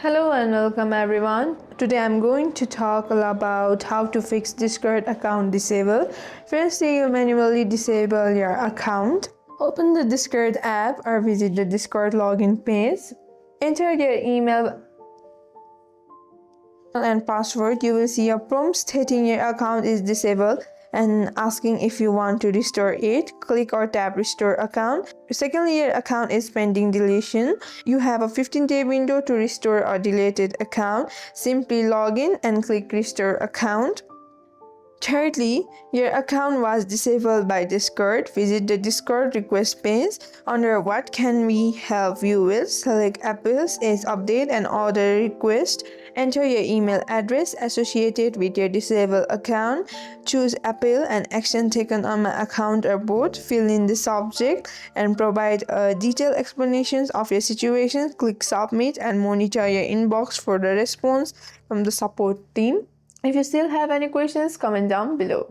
Hello and welcome everyone. Today I'm going to talk about how to fix Discord account disable. First, you manually disable your account. Open the Discord app or visit the Discord login page. Enter your email and password. You will see a prompt stating your account is disabled and asking if you want to restore it. Click or tap restore account. Secondly, your account is pending deletion. You have a 15-day window to restore a deleted account. Simply log in and click restore account. Thirdly, your account was disabled by Discord. Visit the Discord request page. Under what can we help you with, select Apple's Age Update and order request. Enter your email address associated with your disabled account. Choose Apple and action taken on my account or both. Fill in the subject and provide detailed explanations of your situation. Click submit and monitor your inbox for the response from the support team. If you still have any questions, comment down below.